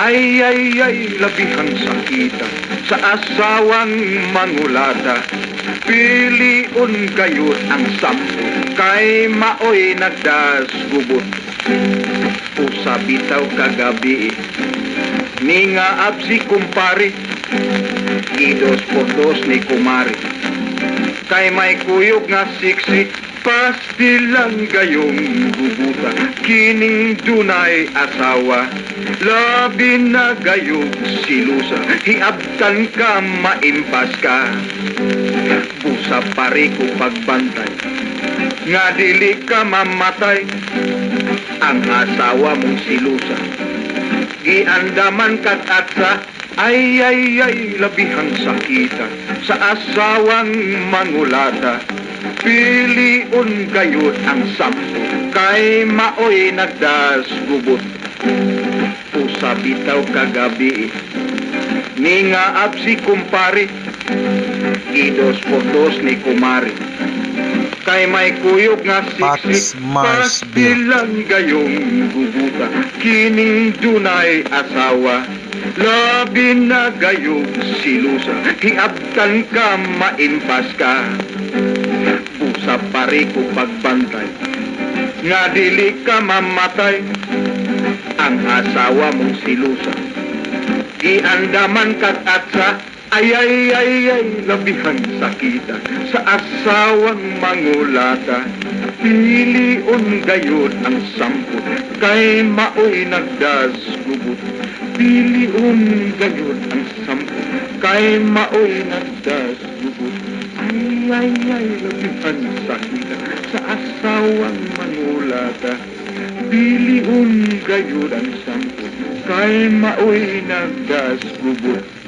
Ay, labihang sakita sa asawang mangulata. Piliun kayo ang sampo, kay maoy nagdasgubot. Usa bitaw kagabi, ni nga absi kumpari, idos pordos ni kumari. Kay may kuyog nga siksi, pastilan gayong gubuta. Kining dunay asawa, labi na gayong silusa. Hiabtan ka, maimpas ka, busa pari ko pagbantay, nga dili ka mamatay. Ang asawa mong silusa, giandaman kat atsa. Ay, labihang sakita sa asawang mangulata. Piliun kayo ang sampo, kay maoy nagdasgubot. Usa bitaw kagabi, ni nga absi kumpari, idos pordos ni kumari. Kay may kuyog nga siksi, pastilan gayong gubuta. Kining dunay asawa, labi na gayong silusa. Hiabtan ka, maimpas ka, busa pari ko pagbantay, nga dili ka mamatay. Ang asawa mong silusa, giandaman kat atsa. Ay, labihang sakita sa asawang mangulata. Piliun gayon ang sampo, kay maoy nagdasgubot. Piliun gayon ang sampo, kay maoy nagdasgubot. Ay, labihang sakita sa asawang mangulata. Piliun gayon ang sampo, kay maoy nagdasgubot.